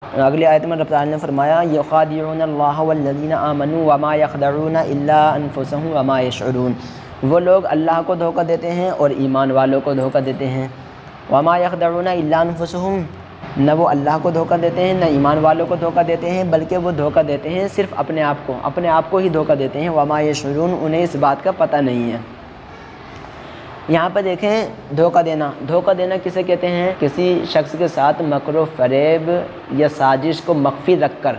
اگلی آیت میں رب تعالیٰ نے فرمایا یخادعون اللہ والذین آمنوا وما یخدعون الا انفسهم وما یشعرون، وہ لوگ اللہ کو دھوکہ دیتے ہیں اور ایمان والوں کو دھوکہ دیتے ہیں۔ وما یخدعون الا انفسهم، نہ وہ اللہ کو دھوکہ دیتے ہیں نہ ایمان والوں کو دھوکہ دیتے ہیں، بلکہ وہ دھوکہ دیتے ہیں صرف اپنے آپ کو ہی دھوکہ دیتے ہیں۔ وما یشعرون، انہیں اس بات کا پتہ نہیں ہے۔ یہاں پہ دیکھیں دھوکہ دینا کسے کہتے ہیں؟ کسی شخص کے ساتھ مکر و فریب یا سازش کو مخفی رکھ کر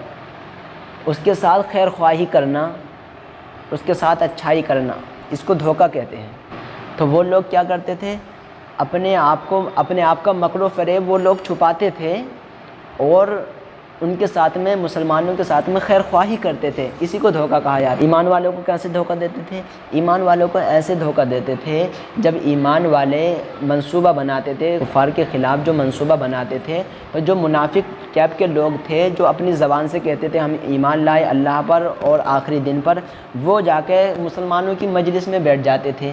اس کے ساتھ خیر خواہی کرنا، اس کے ساتھ اچھائی کرنا، اس کو دھوکہ کہتے ہیں۔ تو وہ لوگ کیا کرتے تھے؟ اپنے آپ کا مکر و فریب وہ لوگ چھپاتے تھے اور ان کے ساتھ میں مسلمانوں کے ساتھ میں خیر خواہی کرتے تھے، اسی کو دھوکہ کہا جاتا ہے۔ ایمان والوں کو کیسے دھوکہ دیتے تھے؟ ایمان والوں کو ایسے دھوکہ دیتے تھے جب ایمان والے منصوبہ بناتے تھے، کفار کے خلاف جو منصوبہ بناتے تھے، اور جو منافق ٹائپ کے لوگ تھے جو اپنی زبان سے کہتے تھے ہم ایمان لائے اللہ پر اور آخری دن پر، وہ جا کے مسلمانوں کی مجلس میں بیٹھ جاتے تھے۔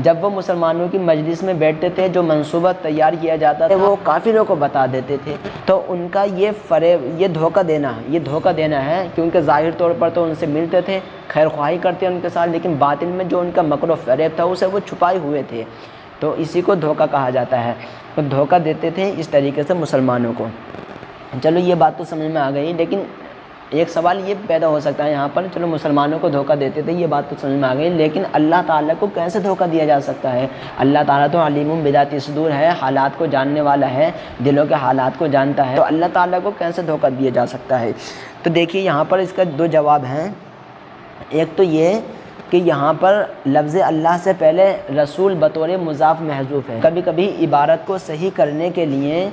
جب وہ مسلمانوں کی مجلس میں بیٹھتے تھے، جو منصوبہ تیار کیا جاتا تھا وہ کافروں کو بتا دیتے تھے۔ تو ان کا یہ دھوکہ دینا ہے، کیونکہ ظاہر طور پر تو ان سے ملتے تھے، خیر خواہی کرتے ان کے ساتھ، لیکن باطن میں جو ان کا مکر و فریب تھا اسے وہ چھپائے ہوئے تھے، تو اسی کو دھوکہ کہا جاتا ہے۔ تو دھوکہ دیتے تھے اس طریقے سے مسلمانوں کو۔ چلو یہ بات تو سمجھ میں آ گئی، لیکن ایک سوال یہ پیدا ہو سکتا ہے یہاں پر، چلو مسلمانوں کو دھوکہ دیتے تھے یہ بات تو سمجھ میں آ گئی، لیکن اللہ تعالیٰ کو کیسے دھوکہ دیا جا سکتا ہے؟ اللہ تعالیٰ تو علیم بذات الصدور ہے، حالات کو جاننے والا ہے، دلوں کے حالات کو جانتا ہے، تو اللہ تعالیٰ کو کیسے دھوکہ دیا جا سکتا ہے؟ تو دیکھیے یہاں پر اس کا دو جواب ہیں۔ ایک تو یہ کہ یہاں پر لفظ اللہ سے پہلے رسول بطور مضاف محذوف ہے، کبھی کبھی عبارت کو صحیح کرنے کے لیے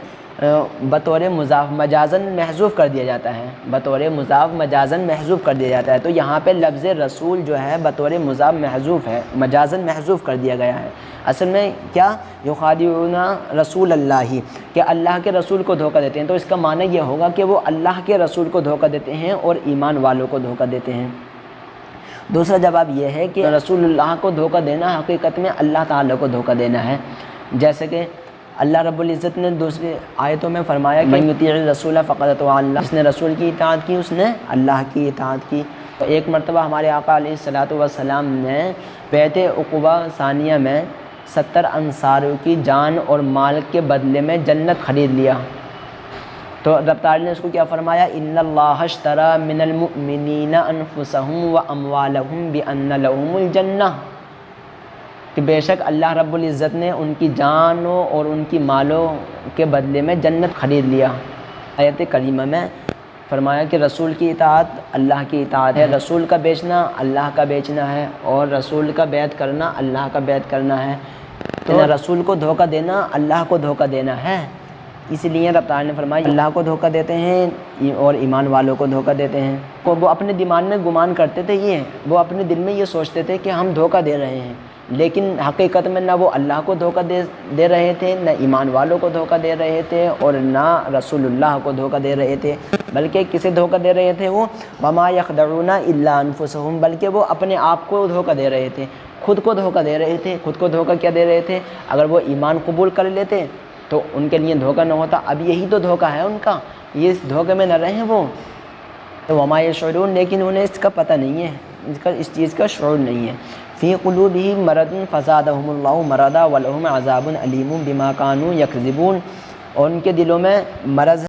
بطور مضاف مجازن محذوف کر دیا جاتا ہے، بطور مضاف مجازن محذوف کر دیا جاتا ہے۔ تو یہاں پہ لفظ رسول جو ہے بطور مضاف محذوف ہے، مجازن محذوف کر دیا گیا ہے۔ اصل میں کیا یخادعون رسول اللہ، کہ اللہ کے رسول کو دھوکہ دیتے ہیں، تو اس کا معنی یہ ہوگا کہ وہ اللہ کے رسول کو دھوکہ دیتے ہیں اور ایمان والوں کو دھوکہ دیتے ہیں۔ دوسرا جواب یہ ہے کہ رسول اللہ کو دھوکہ دینا حقیقت میں اللہ تعالیٰ کو دھوکہ دینا ہے، جیسے کہ اللہ رب العزت نے دوسری آیتوں میں فرمایا کہ من یطیع الرسول فقد اطاع اللہ، جس نے رسول کی اطاعت کی اس نے اللہ کی اطاعت کی۔ تو ایک مرتبہ ہمارے آقا علیہ الصلوۃ والسلام نے بیعت عقبہ ثانیہ میں 70 انصاروں کی جان اور مال کے بدلے میں جنت خرید لیا۔ تو رب تعالیٰ نے اس کو کیا فرمایا؟ ان اللہ اشتری من المؤمنین انفسهم واموالهم بان لهم الجنہ، کہ بے شک اللہ رب العزت نے ان کی جانوں اور ان کی مالوں کے بدلے میں جنت خرید لیا۔ آیت کریمہ میں فرمایا کہ رسول کی اطاعت اللہ کی اطاعت ہے، رسول کا بیچنا اللہ کا بیچنا ہے، اور رسول کا بیعت کرنا اللہ کا بیعت کرنا ہے۔ تو رسول کو دھوکہ دینا اللہ کو دھوکہ دینا ہے، اس لیے رب تعالیٰ نے فرمایا اللہ کو دھوکہ دیتے ہیں اور ایمان والوں کو دھوکہ دیتے ہیں۔ وہ اپنے دماغ میں گمان کرتے تھے، وہ اپنے دل میں یہ سوچتے تھے کہ ہم دھوکہ دے رہے ہیں، لیکن حقیقت میں نہ وہ اللہ کو دھوکہ دے رہے تھے، نہ ایمان والوں کو دھوکہ دے رہے تھے، اور نہ رسول اللہ کو دھوکہ دے رہے تھے، بلکہ کسے دھوکہ دے رہے تھے؟ وہ وما یخدعون الا انفسهم، بلکہ وہ اپنے آپ کو دھوکہ دے رہے تھے، خود کو دھوکہ دے رہے تھے۔ خود کو دھوکہ کیا دے رہے تھے؟ اگر وہ ایمان قبول کر لیتے تو ان کے لیے دھوکہ نہ ہوتا، اب یہی تو دھوکہ ہے ان کا، یہ اس دھوکے میں نہ رہیں وہ۔ تو وما یشعرون، لیکن انہیں اس کا پتہ نہیں ہے، اس چیز کا شعور نہیں ہے۔ فی قلوبہم مرض فزادہم اللہ مرضا ولہم عذاب علیم بما کانوا یکذبون، اور ان کے دلوں میں مرض